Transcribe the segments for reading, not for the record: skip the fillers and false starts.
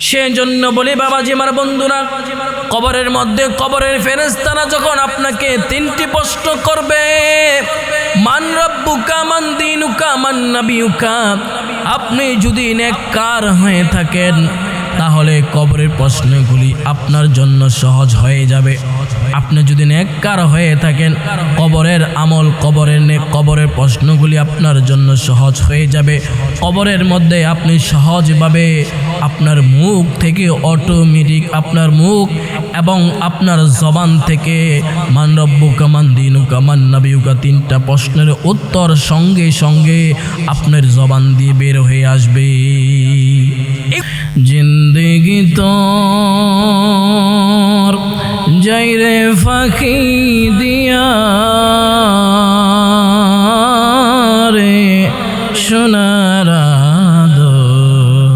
সেজন্য বলি বাবাজি আমার বন্ধুরা, কবরের মধ্যে কবরের ফেরেশতারা যখন আপনাকে তিনটি প্রশ্ন করবে, মান রব্বুকা, মান দীনুকা, মান নাবিয়ুকা, আপনি যদি নেককার হয়ে থাকেন তাহলে কবরের প্রশ্নগুলি আপনার জন্য সহজ হয়ে যাবে। আপনি যদি নেককার হয়ে থাকেন, কবরের আমল, কবরের প্রশ্নগুলি আপনার জন্য সহজ হয়ে যাবে। কবরের মধ্যে আপনি সহজভাবে আপনার মুখ থেকে অটোমেটিক আপনার মুখ এবং আপনার জবান থেকে মান রব্বুকা, মান দীনুকা, মান নাবিয়ুকা তিনটা প্রশ্নের উত্তর সঙ্গে সঙ্গে আপনার জবান দিয়ে বের হয়ে আসবে। জিন্দেগি তোর যাইরে ফাঁকি দিয়া রে সোনার আদম,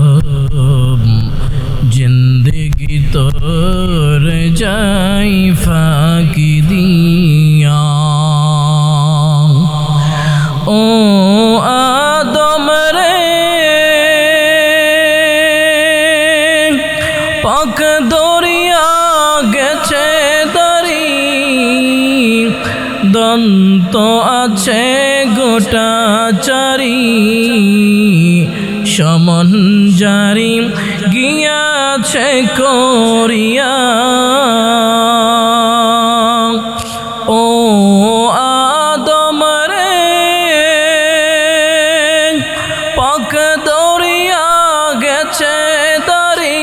জিন্দেগি তোর যাই ফাঁকি দিয়া। ও আদম রে পাক দরিয়া গেছে দারি, দন্ত আছে গোটা চারি, সমন জারি গিয়াছে করিয়া। ও আদম রে পাক দরিয়া গেছে দারি,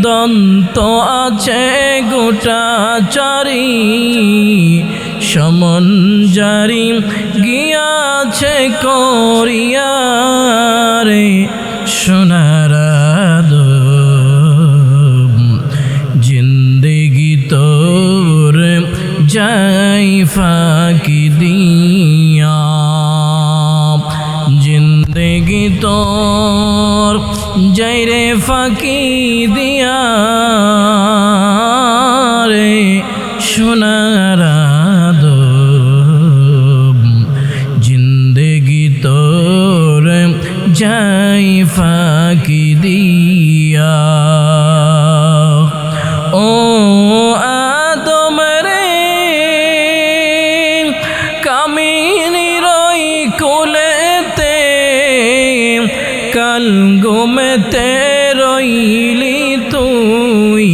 দন্ত আছে গোটা চারি, সমন জারি গিয়াছে করিয়া রে সোনার আদম, জিন্দেগি তোর যাই ফাঁকি দিয়া, জিন্দেগি তোর যাই রে ফাঁকি দিয়া রে সোনার আদম, জিন্দেগি তোর যাই ফাঁকি দিয়া। ও আদম রে কামিনী রই কোলেতে, কাল ঘুমেতে রইলি তুই,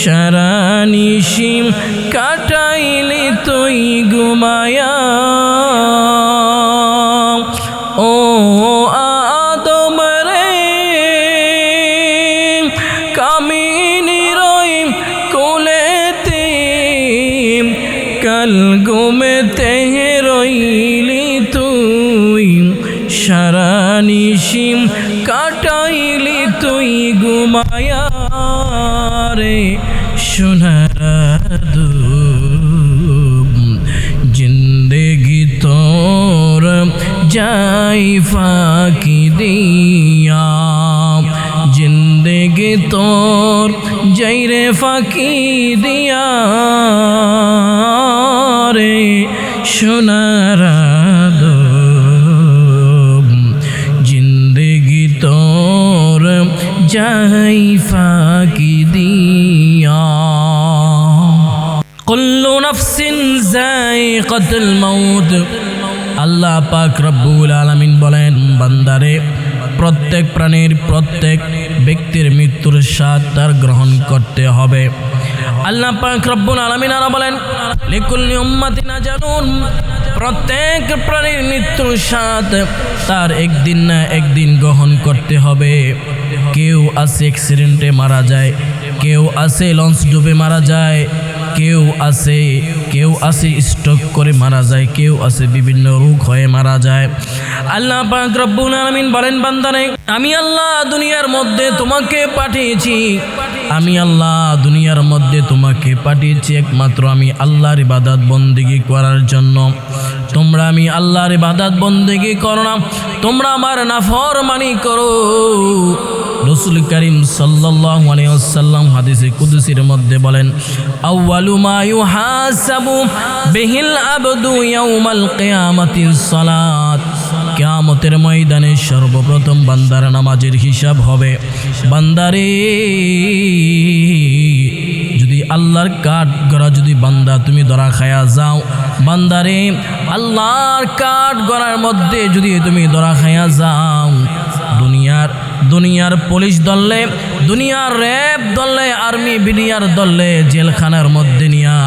সারা নিশি কাটাইলি তুই ঘুমায়া। ও আদম রে কামিনী রই কোলেতে, কাল ঘুমেতে রইলি তুই, সারা নিশি কাটাইলি তুই ঘুমায়া রে সোনার আদম, জিন্দেগি তোর যাই ফাঁকি দিয়া, জিন্দেগি তোর যাই রে ফাঁকি দিয়া রে সোনার আদম, জিন্দেগি তোর যাই ফাঁকি দিয়া। কুল্লু নাফসিন যায়িকাতুল মাউত, আল্লাহ পাক রব্বুল আলামিন বলেন, বান্দারে প্রত্যেক প্রাণীর, প্রত্যেক ব্যক্তির মৃত্যুর স্বাদ তার গ্রহণ করতে হবে। আল্লাহ পাক রব্বুল আলামিন আরো বলেন, লিকুল্লি উম্মাতিন আজালুন, প্রত্যেক প্রাণীর মৃত্যুর স্বাদ তার একদিন না একদিন গ্রহণ করতে হবে। কেউ আছে অ্যাক্সিডেন্টে মারা যায়, কেউ আছে লঞ্চ ডুবে মারা যায়, কেউ আছে স্ট্রোক করে মারা যায়, কেউ আছে বিভিন্ন রোগ হয়ে মারা যায়। আল্লাহ পাক রব্বুল আলামিন বলেন, বান্দারে আমি আল্লাহ দুনিয়ার মধ্যে তোমাকে পাঠিয়েছি, আমি আল্লাহ দুনিয়ার মধ্যে তোমাকে পাঠিয়েছি একমাত্র আমি আল্লাহর ইবাদত বন্দেগী করার জন্য। তোমরা আমি আল্লাহর ইবাদত বন্দেগী করো না, তোমরা আমার নাফরমানি করো। রাসূল করিম সাল্লাল্লাহু আলাইহি ওয়াসাল্লাম হাদিসে কুদসির মধ্যে বলেন, আউয়ালু মা ইউহাসাবু বিহিল আবদু ইয়াউমাল কিয়ামাতিস সালাত, কিয়ামতের ময়দানে সর্বপ্রথম বান্দার নামাজের হিসাব হবে। বান্দারে যদি আল্লাহর কাঠ গড়া যদি বান্দা তুমি ধরা খায়া যাও, বান্দারে আল্লাহর কাঠ গড়ার মধ্যে যদি তুমি ধরা খায়া যাও, দুনিয়ার পুলিশ দললে, দুনিয়ার র্যাব দললে, আর্মি বিডিআর দললে জেলখানার মধ্যে নিয়া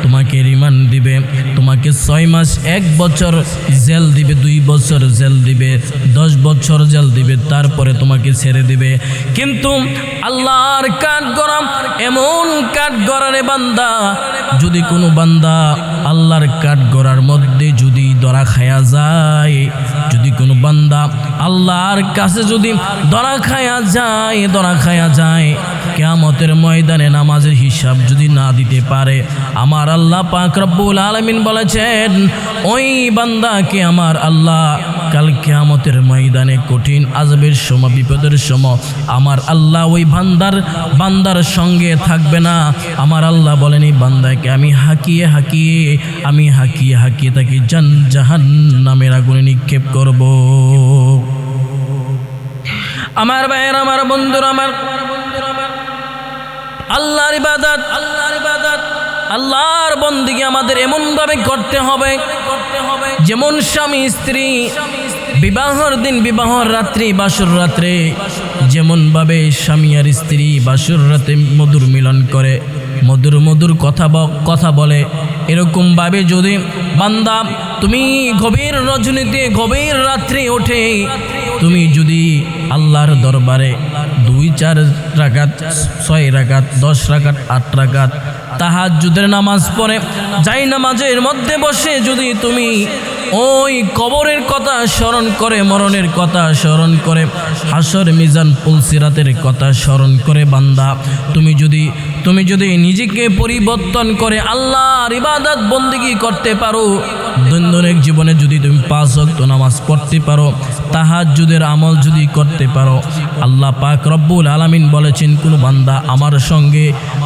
তোমাকে রিমান্ড দিবে। তোমাকে 6 মাস 1 বছর জেল দিবে, 2 বছর জেল দিবে, 10 বছর জেল দিবে, তারপরে তোমাকে ছেড়ে দিবে। কিন্তু আল্লাহর কাঠগড়া এমন কাঠগড়ারে বান্দা, যদি কোনো বান্দা আল্লাহর কাঠগড়ার মধ্যে যদি ধরা খায়া যায়, যদি কোনো বান্দা আল্লাহর কাছে যদি ধরা খায়া যায়, কিয়ামতের ময়দানে নামাজের হিসাব যদি না দিতে পারে, আমার আল্লাহ পাক রব্বুল আলামিন বলেছেন ওই বান্দাকে আমার আল্লাহ কাল কিয়ামতের ময়দানে কঠিন আযাবের সময়, বিপদের সময় আমার আল্লাহ ওই বান্দার সঙ্গে থাকবে না। আমার আল্লাহ বলেন এই বান্দাকে আমি হাকিয়ে তাকে জাহান্নামের আগুনে নিক্ষেপ করব। আমার ভাইয়ের, আমার বন্ধুরা, আমার আল্লাহর ইবাদত, আল্লাহর বন্দেগী আমাদের এমনভাবে করতে হবে যেমন স্বামী স্ত্রী বিবাহর দিন, বিবাহর রাত্রি, বাসর রাত্রে যেমনভাবে স্বামী আর স্ত্রী বাসর রাতে মধুর মিলন করে, মধুর কথা বলে, এরকমভাবে যদি বান্দা তুমি গভীর রজনীতে, গভীর রাত্রে ওঠে তুমি যদি আল্লাহর দরবারে 2-4 রাকাত, 6 রাকাত, 10 রাকাত, 8 রাকাত তাহাজ্জুদের নামাজ পড়ে, যাই নামাজের মধ্যে বসে যদি তুমি ওই কবরের কথা স্মরণ করে, মরণের কথা স্মরণ করে, হাসর মিজান পুলসিরাতের কথা স্মরণ করে বান্দা তুমি যদি নিজেকে পরিবর্তন করে আল্লাহর ইবাদত বন্দেগী করতে পারো, দৈনন্দিন জীবনে যদি তুমি 5 ওয়াক্ত নামাজ পড়তে পারো, তাহাজ্জুদের আমল যদি করতে পারো, আল্লাহ পাক রব্বুল আলামিন বলেছেন কোন বান্দা আমার সঙ্গে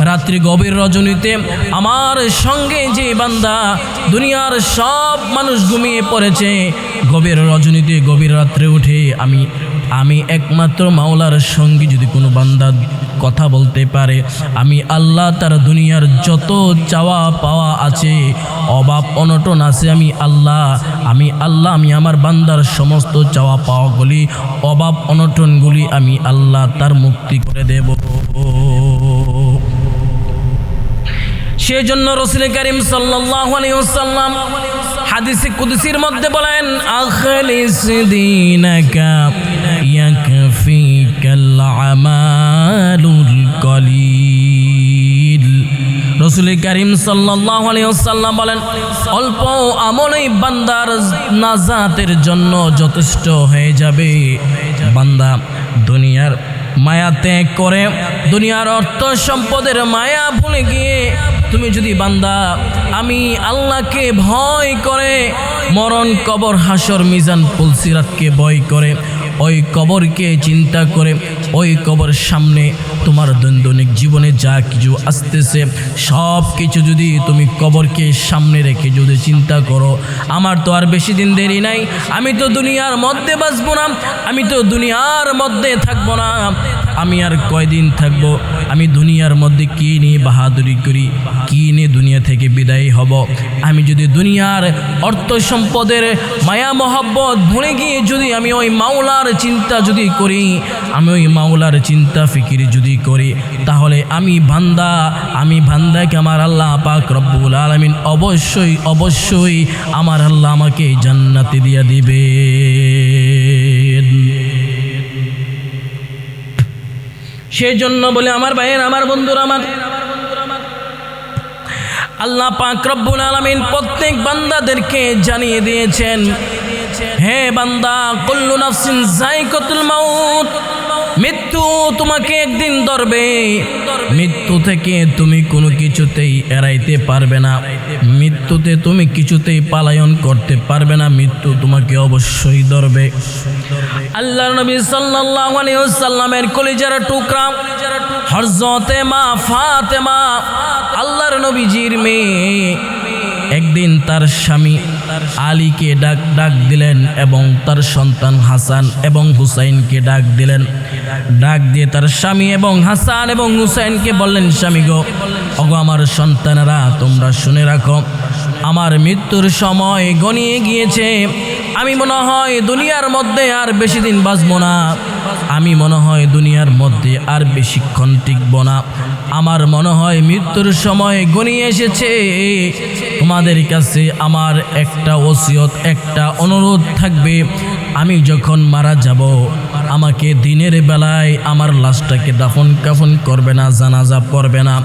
রাত্রি গভীর রজনীতে আমার সঙ্গে যে বান্দা, দুনিয়ার সব মানুষ ঘুমিয়ে পড়েছে, গভীর রজনীতে গভীর রাত্রে উঠে আমি একমাত্র মাওলার সঙ্গে যদি কোনো বান্দা কথা বলতে পারে, আমি আল্লাহ তার দুনিয়ার যত চাওয়া পাওয়া আছে, অভাব অনটন আছে, আমি আল্লাহ আমি আমার বান্দার সমস্ত চাওয়া পাওয়াগুলি, অভাব অনটনগুলি আমি আল্লাহ তার মুক্তি করে দেব। সেজন্য রাসূল করিম সাল্লাল্লাহু আলাইহি ওয়াসাল্লাম হাদিসে কুদসির মধ্যে বলেন আখলিস দীনাকা ইয়াকফিকাল আমালুল কলিল। রাসূল করিম সাল্লাল্লাহু আলাইহি ওয়াসাল্লাম বলেন অল্প আমলই বান্দার নাজাতের জন্য যথেষ্ট হয়ে যাবে। বান্দা দুনিয়ার মায়া ত্যাগ করে, দুনিয়ার অর্থ সম্পদের মায়া ভুলে গিয়ে তুমি যদি বান্দা আমি আল্লাহকে ভয় করে, মরণ কবর হাসর মিজান পুলসিরাতকে ভয় করে, ওই কবরকে চিন্তা করে, ওই কবর সামনে তোমার দৈনন্দিন জীবনে যা কিছু আসতেছে সব কিছু যদি তুমি কবরকে সামনে রেখে যদি চিন্তা করো, আমার তো আর বেশি দিন দেরি নাই, আমি তো দুনিয়ার মধ্যে বাঁচবো না, আমি তো দুনিয়ার মধ্যে থাকবো না, আমি আর কয়দিন থাকবো, আমি দুনিয়ার মধ্যে কি নিয়ে বাহাদুরি করি, কি নিয়ে দুনিয়া থেকে বিদায় হব। আমি যদি দুনিয়ার অর্থ সম্পদের মায়া মহব্বত ভুলে গিয়ে যদি আমি ওই মাওলার চিন্তা যদি করি, আমি ওই মাওলার চিন্তা ফিকির যদি করি, তাহলে আমি বান্দাকে আমার আল্লাহ পাক রব্বুল আলামিন অবশ্যই আমার আল্লাহ আমাকে জান্নাতে দিয়া দিবে। সেজন্য বলে আমার ভাইয়ের, আমার বন্ধুরা, আমার আল্লাহ পাক রব্বুল আলামিন প্রত্যেক বান্দাদেরকে জানিয়ে দিয়েছেন, হে বান্দা কুল্লু নাফসিন যায়কাতুল মাউত, মৃত্যু তোমাকে একদিন ধরবে, মৃত্যু থেকে তুমি কোনো কিছুতেই এড়াইতে পারবে না, মৃত্যুতে তুমি কিছুতেই পালায়ন করতে পারবে না, মৃত্যু তোমাকে অবশ্যই ধরবে। আল্লাহর নবী সাল্লাল্লাহু আলাইহি ওয়াসাল্লামের কলিজার টুকরা হযরতে মা ফাতেমা, আল্লাহর নবীজির মেয়ে, একদিন তার স্বামী আলীকে ডাক দিলেন এবং তার সন্তান হাসান এবং হুসাইনকে ডাক দিলেন। ডাক দিয়ে তার স্বামী এবং হাসান এবং হুসাইনকে বললেন, স্বামী গো, ওগো আমার সন্তানেরা, তোমরা শুনে রাখো, আমার মৃত্যুর সময় গনিয়ে গিয়েছে। আমি মনে হয় দুনিয়ার মধ্যে আর বেশি দিন বাঁচব না। আমি মনে হয় দুনিয়ার মধ্যে আর বেশিক্ষণ টিকব না। আমার মনে হয় মৃত্যুর সময় গনিয়ে এসেছে। তোমাদের কাছে আমার একটা ওসিয়ত, একটা অনুরোধ থাকবে, আমি যখন মারা যাব আমাকে দিনের বেলায় আমার লাশটাকে দাফন কাফন করবে না, জানাজা পড়বে না।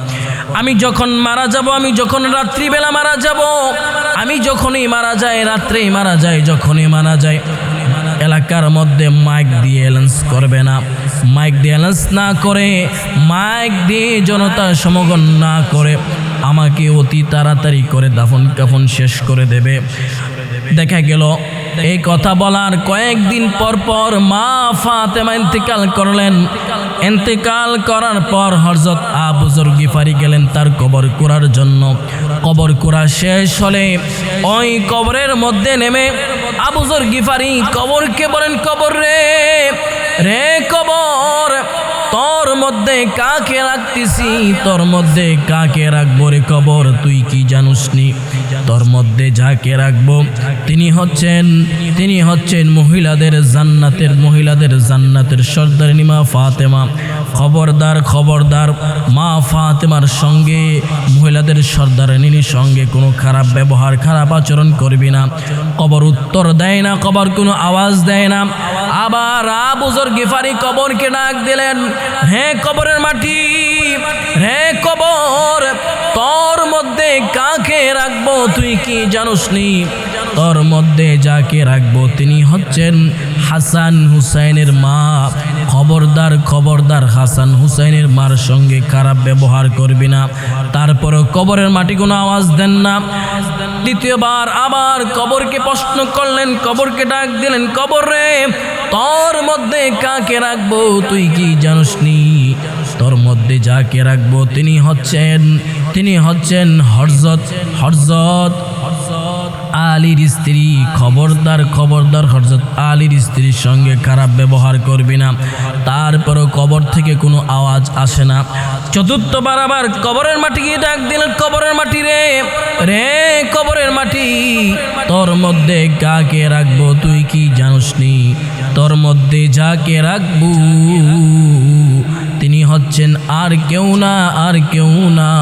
আমি যখন মারা যাব, আমি যখন রাত্রিবেলা মারা যাব, আমি যখনই মারা যাই, রাত্রেই মারা যাই, যখনই মারা যাই, এলাকার মধ্যে মাইক দিয়ে অ্যানাউন্স করবে না। মাইক দিয়ে অ্যানাউন্স না করে, মাইক দিয়ে জনতা সমাগম না করে আমাকে অতি তাড়াতাড়ি করে দাফন কাফন শেষ করে দেবে। দেখা গেল এই কথা বলার কয়েকদিন পর পর মা ফাতেমা ইন্তেকাল করলেন। ইন্তেকাল করার পর হযরত আবু যর গিফারি গেলেন তার কবর কুড়ার জন্য। কবর কুড়া শেষ হলে ওই কবরের মধ্যে নেমে আবু যর গিফারি কবরকে বলেন, কবর রে রে কবর, তোর মধ্যে কাকে রাখতেছি, তোর মধ্যে কাকে রাখবো রে কবর, তুই কি জানুসনি? তোর মধ্যে যাকে রাখবো তিনি হচ্ছেন মহিলাদের জান্নাতের সর্দারিনী মা ফাতেমা। খবরদার খবরদার, মা ফাতেমার সঙ্গে, মহিলাদের সর্দারিনীর সঙ্গে কোনো খারাপ ব্যবহার, খারাপ আচরণ করবি না। কবর উত্তর দেয় না, কবর কোনো আওয়াজ দেয় না। আবার আবু যর গিফারি কবরকে ডাক দিলেন, হে কবরের মাটি, হে কবর, তোর মধ্যে কাকে রাখবো তুই কি জানোসনি? তোর মধ্যে যাকে রাখবো তিনি হচ্ছেন হাসান হুসাইনের মা। খবরদার খবরদার, হাসান হুসাইনের মার সঙ্গে খারাপ ব্যবহার করবি না। তারপরও কবরের মাটি কোনো আওয়াজ দেন না। দ্বিতীয়বার আবার কবরকে প্রশ্ন করলেন, কবরকে ডাক দিলেন, কবর রে, তোর মধ্যে কাকে রাখবো তুই কি জানোসনি? তোর মধ্যে যাকে রাখবো তিনি হচ্ছেন হযরত আলীর স্ত্রী। খবরদার খবরদার, হযরত আলীর স্ত্রীর সঙ্গে খারাপ ব্যবহার করবি না। তারপরও কবর থেকে কোনো আওয়াজ আসে না। চতুর্থবার আবার কবরের মাটিকে ডাক দিলেন, কবরের মাটি রে রে কবরের মাটি, তোর মধ্যে কাকে রাখবো তুই কি জানোসনি? তোর মধ্যে যাকে রাখবো তিনি হচ্ছেন আর কেউ না,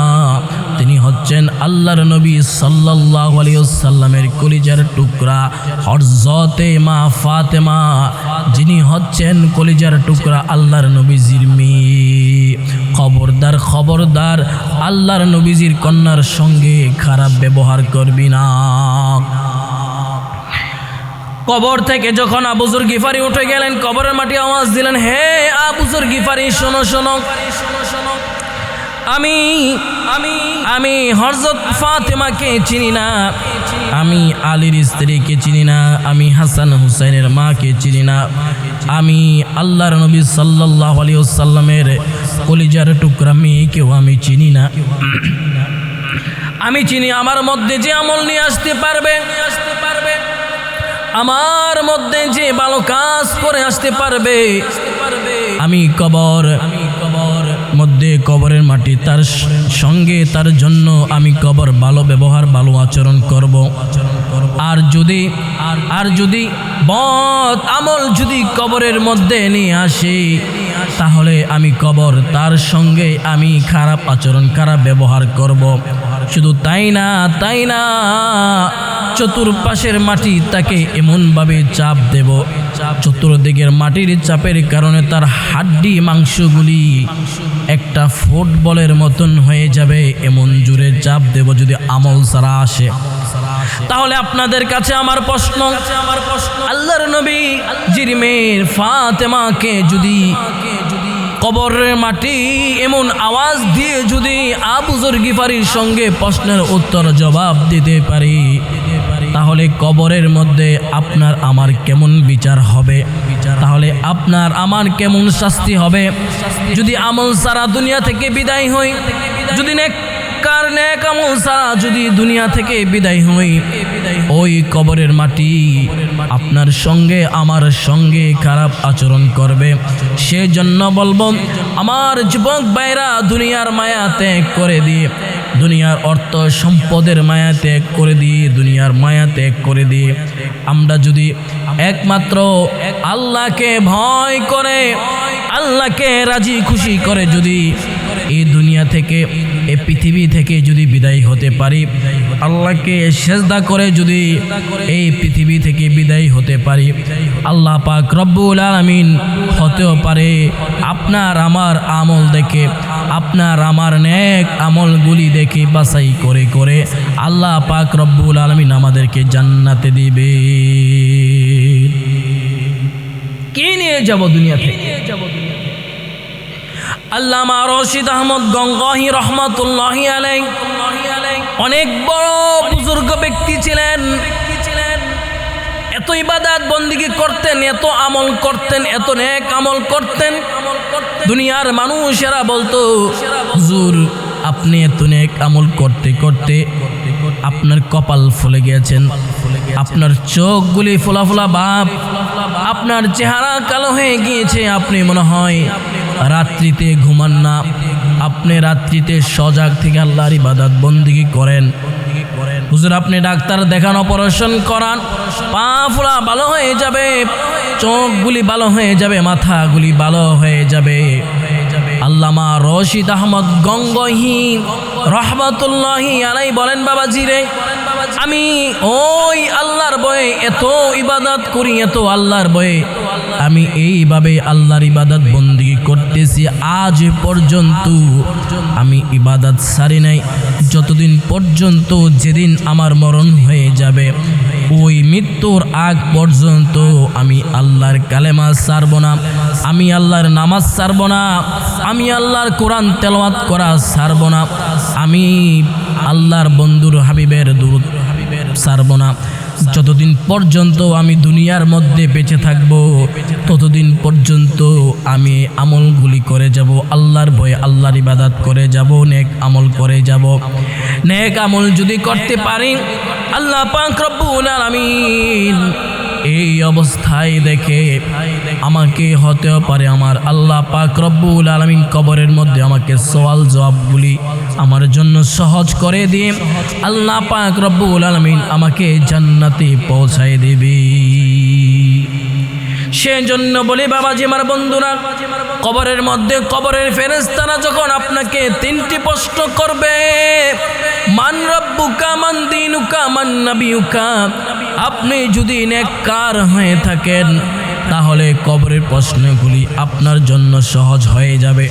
তিনি হচ্ছেন আল্লাহর নবী সাল্লাল্লাহু আলাইহি ওয়াসাল্লামের কলিজার টুকরা হযরতে মা ফাতেমা, যিনি হচ্ছেন কলিজার টুকরা আল্লাহর নবীজির মেয়ে। খবরদার খবরদার, আল্লাহর নবীজির কন্যার সঙ্গে খারাপ ব্যবহার করবি না। কবর থেকে যখন আবু যর গিফারি উঠে গেলেন, কবরের মাটি আওয়াজ দিলেন, হে আবু যর গিফারি, শোনো শোনো, আমি হযরত ফাতেমাকে চিনি না, আমি আলীর স্ত্রীকে চিনি না, আমি হাসান হুসাইনের মাকে চিনি না, আমি আল্লাহর নবী সাল্লাল্লাহু আলাইহি ওয়াসাল্লামের কলিজার টুকরা মেয়েকেও আমি চিনি না। আমি চিনি আমার মধ্যে যে আমল নিয়ে আসতে পারবে, আমার মধ্যে যে ভালো কাজ করে আসতে পারবে, আমি কবর মধ্যে কবরের মাটি তার সঙ্গে, তার জন্য আমি কবর ভালো ব্যবহার, ভালো আচরণ করব। আর যদি বদ আমল যদি কবরের মধ্যে নিয়ে আসে, তাহলে আমি কবর তার সঙ্গে আমি খারাপ আচরণ, খারাপ ব্যবহার করব। শুধু তাই না, চতুর্পাশের মাটি তাকে এমনভাবে চাপ দেব, চতুর্দিকের মাটির চাপের কারণে তার হাড্ডি মাংসগুলি একটা ফুটবলের মতন হয়ে যাবে, এমন জোরে চাপ দেব যদি আমল ছাড়া আসে। তাহলে আপনাদের কাছে আমার প্রশ্ন, আল্লাহর নবী জির মেয়ে ফাতেমাকে যদি কবরের মাটি এমন আওয়াজ দিয়ে যদি আবু যর গিফারির সঙ্গে প্রশ্নের উত্তর জবাব দিতে পারি, তাহলে কবরের মধ্যে আপনার আমার কেমন বিচার হবে, তাহলে আপনার আমার কেমন শাস্তি হবে। যদি আমল সারা দুনিয়া থেকে বিদায় হই, যদি নেক নেককার নেক আমল ছাড়া যদি দুনিয়া থেকে বিদায় হই, ওই কবরের মাটি আপনার সঙ্গে আমার সঙ্গে খারাপ আচরণ করবে। সেজন্য বলবো আমার যুবক ভাইরা, দুনিয়ার মায়া ত্যাগ করে দিয়ে, দুনিয়ার অর্থ সম্পদের মায়া ত্যাগ করে দিয়ে, দুনিয়ার মায়া ত্যাগ করে দিয়ে আমরা যদি একমাত্র আল্লাহকে ভয় করে, আল্লাহকে রাজি খুশি করে যদি এই দুনিয়া থেকে, এই পৃথিবী থেকে যদি বিদায় হতে পারি, আল্লাহকে সেজদা করে যদি এই পৃথিবী থেকে বিদায় হতে পারি, আল্লাহ পাক রব্বুল আলামিন হতেও পারে আপনার আমার আমল দেখে, আপনার আমার নেক আমলগুলি দেখে বাছাই করে করে আল্লাহ পাক রব্বুল আলামিন আমাদেরকে জান্নাতে দিবে। কি নিয়ে যাব দুনিয়া থেকে? আল্লামা রশিদ আহমদ গঙ্গোহী রহমাতুল্লাহি আলাইহি অনেক বড় বুজুর্গ ব্যক্তি ছিলেন। এত ইবাদত বন্দেগী করতেন, এত আমল করতেন, এত নেক আমল করতেন। দুনিয়ার মানুষেরা বলতো, হুজুর আপনি এত নেক আমল করতে করতে আপনার কপাল ফুলে গিয়েছেন, আপনার চোখগুলি ফোলা ফোলা ভাব, আপনার চেহারা কালো হয়ে গিয়েছে, আপনি মনে হয় রাত্রিতে ঘুমান না, আপনি রাত্রিতে সজাগ থেকে আল্লাহর ইবাদত বন্দেগী করেন। হুজুর আপনি ডাক্তার দেখান, অপারেশন করান, পা ফোলা ভালো হয়ে যাবে, চোখগুলি ভালো হয়ে যাবে, মাথাগুলি ভালো হয়ে যাবে। আল্লামা রশিদ আহমদ গঙ্গোহী রহমাতুল্লাহি আলাইহি বলেন, বাবাজি রে, আমি ওই আল্লাহর ভয়ে এত ইবাদত করি, এত আল্লাহর ভয়ে আমি এইভাবে আল্লাহর ইবাদত বন্দেগী করতেছি, আজ পর্যন্ত আমি ইবাদত ছাড়ি নাই, যতদিন পর্যন্ত যেদিন আমার মরণ হয়ে যাবে ওই মৃত্যুর আগ পর্যন্ত আমি আল্লাহর কালেমা ছাড়ব না, আমি আল্লাহর নামাজ ছাড়ব না, আমি আল্লাহর কোরআন তেলাওয়াত করা ছাড়ব না, আমি আল্লাহর বন্ধুর হাবিবের দুরূদ ছাড়ব না। যতদিন পর্যন্ত আমি দুনিয়ার মধ্যে বেঁচে থাকব ততদিন পর্যন্ত আমি আমলগুলি করে যাব, আল্লাহর ভয়ে আল্লাহর ইবাদত করে যাব, নেক আমল করে যাব। নেক আমল যদি করতে পারি, আল্লাহ পাক রব্বুল আলামিন এই অবস্থায় দেখে আমাকে হতেও পারে আমার আল্লাহ পাক রব্বুল আলামিন কবরের মধ্যে আমাকে সওয়াল জবাবগুলি আমার জন্য সহজ করে দিয়ে আল্লাহ পাক রব্বুল আলামিন আমাকে জান্নাতে পৌঁছায় দেবে। সেজন্য বলি বাবাজি আমার বন্ধুরা, কবরের মধ্যে কবরের ফেরেশতারা যখন আপনাকে তিনটি প্রশ্ন করবে, মান রব্বুকা, মান দীনুকা, মান নাবিয়ুকা, আপনি যদি নেককার হয়ে থাকেন তাহলে কবরের প্রশ্নগুলি আপনার জন্য সহজ হয়ে যাবে।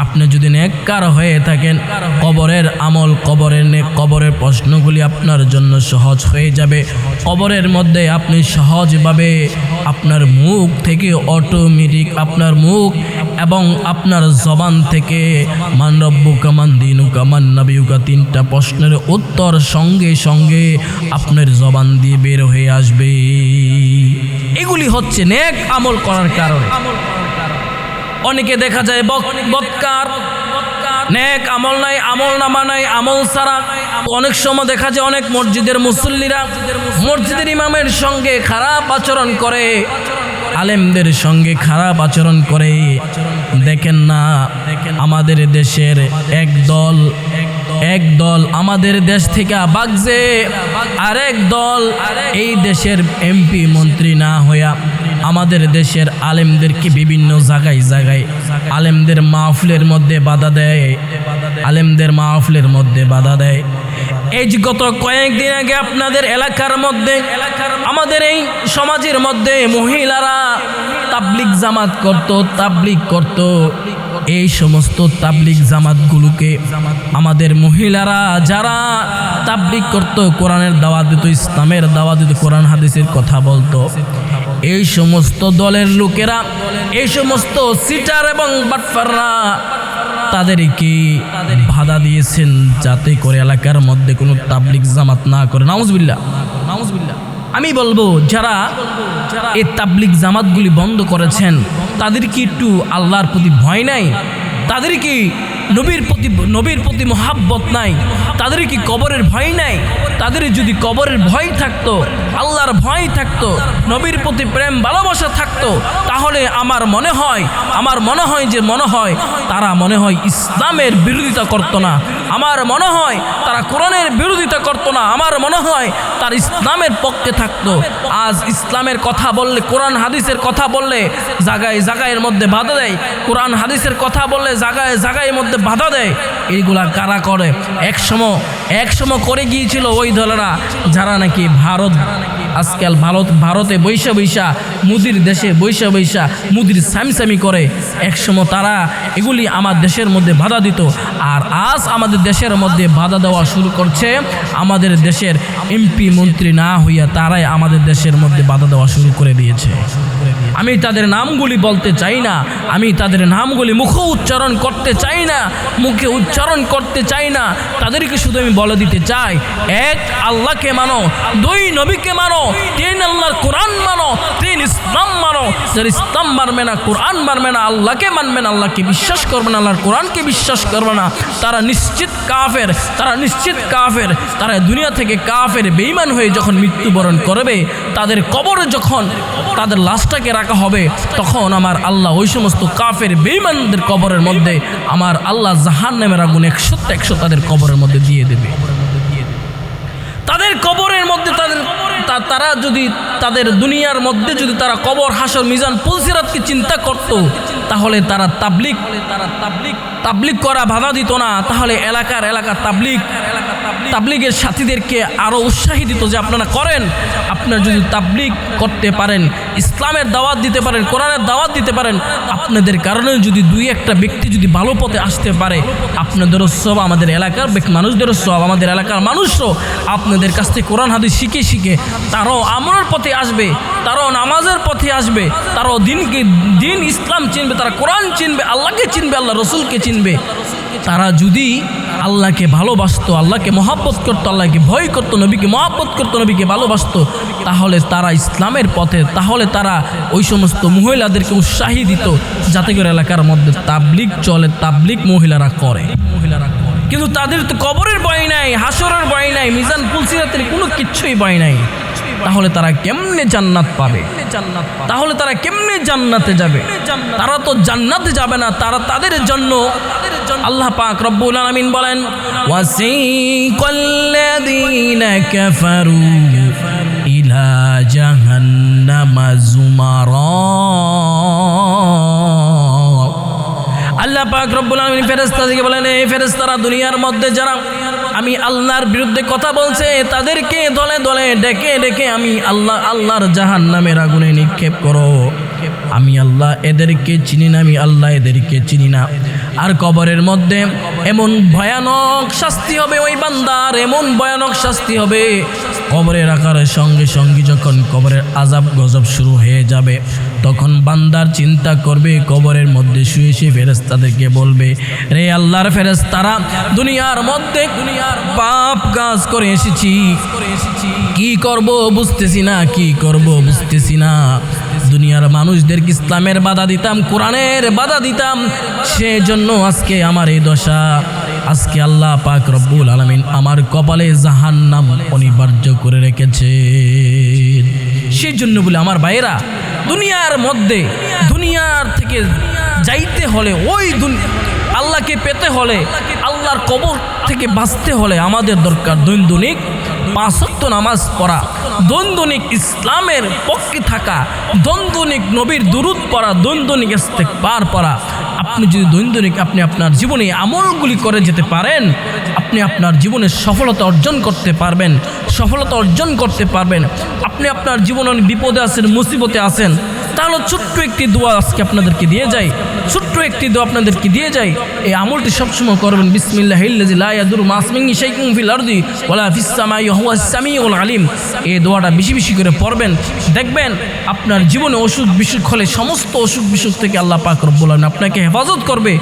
আপনি যদি নেককার হয়ে থাকেন, কবরের আমল, কবরের প্রশ্নগুলি আপনার জন্য সহজ হয়ে যাবে। কবরের মধ্যে আপনি সহজভাবে আপনার মুখ থেকে অটোমেটিক আপনার মুখ এবং আপনার জবান থেকে মান রব্বুকা, মান দীনুকা, মান নাবিয়ুকা তিনটা প্রশ্নের উত্তর সঙ্গে সঙ্গে আপনার জবান দিয়ে বের হয়ে আসবে। এগুলি হচ্ছে নেক আমল করার কারণে। অনেকে দেখা যায় বদকার, নেক আমল নাই, আমল নামা নাই, আমল ছাড়া। অনেক সময় দেখা যায় অনেক মসজিদের মুসল্লিরা মসজিদের ইমামের সঙ্গে খারাপ আচরণ করে, আলেমদের সঙ্গে খারাপ আচরণ করে। দেখেন না, আমাদের দেশের এক দল আমাদের দেশ থেকে ভাগছে, আরেক দল এই দেশের এমপি মন্ত্রী না হইয়া আমাদের দেশের আলেমদেরকে বিভিন্ন জায়গায় আলেমদের মাহফিলের মধ্যে বাধা দেয়, আলেমদের মাহফিলের মধ্যে বাধা দেয়। এই যে গত কয়েকদিন আগে আপনাদের এলাকার মধ্যে, আমাদের এই সমাজের মধ্যে মহিলারা তাবলিগ জামাত করত। এই সমস্ত তাবলিগ জামাতগুলোকে আমাদের মহিলারা যারা তাবলিগ করত, কোরআনের দাওয়াত দিত, ইসলামের দাওয়াত দিত, কোরআন হাদিসের কথা বলতো, এই সমস্ত দলের লোকেরা, এই সমস্ত সিটার এবং বাটফাররা তাদেরকে বাধা দিয়েছেন যাতে করে এলাকার মধ্যে কোনো তাবলিগ জামাত না করে। নাউজুবিল্লাহ। আমি বলবো যারা এই তাবলিগ জামাতগুলি বন্ধ করেছেন তাদের কি একটু আল্লাহর প্রতি ভয় নাই? তাদের কি নবীর প্রতি মহাব্বত নাই? তাদের কি কবরের ভয় নাই? তাদের যদি কবরের ভয় থাকতো, আল্লাহর ভয় থাকতো, নবীর প্রতি প্রেম ভালোবাসা থাকতো, তাহলে আমার মনে হয় তারা ইসলামের বিরোধিতা করতো না। আমার মনে হয় তারা কোরআনের বিরোধিতা করতো না। আমার মনে হয় তার ইসলামের পক্ষে থাকতো। আজ ইসলামের কথা বললে, কোরআন হাদিসের কথা বললে জায়গায় জায়গায়ের মধ্যে বাধা দেয়। কোরআন হাদিসের কথা বললে জায়গায় জায়গায় মধ্যে বাধা দেয়। এইগুলা কারা করে? একসময় করে গিয়েছিল ওই দলেরা যারা নাকি আজকাল ভারতে বৈশা মুদির দেশে বৈশা মুদির সামসামি করে। একসময় তারা এগুলি আমার দেশের মধ্যে বাধা দিত, আর আজ আমাদের দেশের মধ্যে বাধা দেওয়া শুরু করছে। আমাদের দেশের এমপি মন্ত্রী না হইয়া তারাই আমাদের দেশের মধ্যে বাধা দেওয়া শুরু করে দিয়েছে। আমি তাদের নামগুলি বলতে চাই না, আমি তাদের নামগুলি মুখে উচ্চারণ করতে চাই না। তাদেরকে শুধু আমি বলে দিতে চাই, এক আল্লাহকে মানো, দুই নবীকে মানো, তিন আল্লাহর কোরআন মানো, তিন ইসলাম মানো। যারা ইসলাম মানবে না, কোরআন মানবে না, আল্লাহকে মানবে না, আল্লাহকে বিশ্বাস করবে না, আল্লাহর কোরআনকে বিশ্বাস করবে না, তারা নিশ্চিত কাফের। তারা দুনিয়া থেকে কাফের বেঈমান হয়ে যখন মৃত্যুবরণ করবে, তাদের কবরে যখন তাদের লাশটাকে রাখা হবে, তখন আমার আল্লাহ ওই সমস্ত কাফের বেঈমানদের কবরের মধ্যে আমার আল্লাহ জাহান্নামের আগুন 100 তাদের কবরের মধ্যে দিয়ে দেবে। তাদের কবরের মধ্যে তারা যদি তাদের দুনিয়ার মধ্যে যদি তারা কবর, হাসর, মিজান, পুলসিরাতকে চিন্তা করত, তাহলে তারা তাবলিগ করা বাধা দিত না। তাহলে এলাকার তাবলিগের সাথীদেরকে আরো উৎসাহী দিত যে আপনারা করেন। আপনারা যদি তাবলিগ করতে পারেন, ইসলামের দাওয়াত দিতে পারেন, কোরআনের দাওয়াত দিতে পারেন, আপনাদের কারণে যদি দুই একটা ব্যক্তি যদি ভালো পথে আসতে পারে, আপনাদেরও সব, আমাদের এলাকার মানুষদেরও সব, আমাদের এলাকার মানুষও আপনাদের কাছ থেকে কোরআন হাদিস শিখে তারাও আমলের পথে আসবে, তারাও নামাজের পথে আসবে, তারাও দিন ইসলাম চিনবে, তারা কোরআন চিনবে, আল্লাহকে চিনবে, আল্লাহ রসুলকে চিনবে। তারা যদি আল্লাহকে ভালোবাসতো, আল্লাহকে মহাব্বত করতো, আল্লাহকে ভয় করতো, নবীকে মহাব্বত করতো, নবীকে ভালোবাসতো, তাহলে তারা ইসলামের পথে, তাহলে তারা ওই সমস্ত মহিলাদেরকে উৎসাহী দিত যাতে করে এলাকার মধ্যে তাবলিগ চলে, তাবলিগ মহিলারা করে। কিন্তু তাদের তো কবরের ভয় নাই, হাসরের ভয় নাই, মিজান পুলসিরাতের কোনো কিচ্ছুই ভয় নাই। তাহলে তারা কেমনে জান্নাত পাবে? তাহলে তারা কেমনে জান্নাতে যাবে? তারা তো জান্নাতে যাবে না। তাদের জন্য আল্লাহ পাক রব্বুল আলামিন বলেন, ওয়াসিকাল্লাযীনা কাফারু ইলা জাহান্নামা যুমারা। আল্লাহ পাক রব্বুল আলামিন ফেরেশতাদেরকে বলেন, এই ফেরেশতারা দুনিয়ার মধ্যে যারা আমি আল্লাহর বিরুদ্ধে কথা বলছে, তাদেরকে দলে দলে ডেকে আমি আল্লাহর জাহান্নামের আগুনে নিক্ষেপ করো। আমি আল্লাহ এদেরকে চিনি না, আমি আল্লাহ এদেরকে চিনি না। আর কবরের মধ্যে এমন ভয়ানক শাস্তি হবে ওই বান্দার, এমন ভয়ানক শাস্তি হবে, কবরে রাখার সঙ্গে সঙ্গে যখন কবরের আযাব গজব শুরু হয়ে যাবে, তখন বান্দার চিন্তা করবে, কবরের মধ্যে শুয়ে শুয়ে ফেরেশতাদেরকে বলবে, রে আল্লাহর ফেরেশতারা, দুনিয়ার মধ্যে পাপ কাজ করে এসেছি, কি করব বুঝতেছি না। দুনিয়ার মানুষদেরকে ইসলামের বাধা দিতাম, কোরআনের বাধা দিতাম, সেজন্য আজকে আমার এই দশা। আজকে আল্লাহ পাক রব্বুল আলামিন আমার কপালে জাহান্নাম অনিবার্য করে রেখেছে। সেজন্য বলে আমার ভাইয়েরা, দুনিয়ার থেকে যাইতে হলে, আল্লাহকে পেতে হলে, আল্লাহর কবর থেকে বাঁচতে হলে আমাদের দরকার দৈনিক 5 ওয়াক্ত নামাজ পড়া, দৈনিক ইসলামের পক্ষে থাকা, দৈনিক নবীর দুরূদ পড়া, দৈনিক ইস্তেগফার পড়া। আপনি যদি দৈনিক আপনি আপনার জীবনে আমলগুলি করে যেতে পারেন, আপনি আপনার জীবনে সফলতা অর্জন করতে পারবেন। আপনি আপনার জীবনে বিপদে আছেন, মুসিবতে আছেন, তাহলে ছোট্ট একটি দোয়া আজকে আপনাদেরকে দিয়ে যাই, এই আমলটি সবসময় করবেন। বিসমিল্লাহিল্লাযী লা ইয়াদুররু মা ইসমিহি শাইউন ফিল আরদি ওয়ালা ফিস সামাই হুয়াস সামিউল আলিম। এই দোয়াটা বেশি বেশি করে পড়বেন, দেখবেন আপনার জীবনে অসুখ বিসুখ হলে সমস্ত অসুখ বিসুখ থেকে আল্লাহ পাক রব্বুল আলামিন আপনাকে হেফাজত করবে।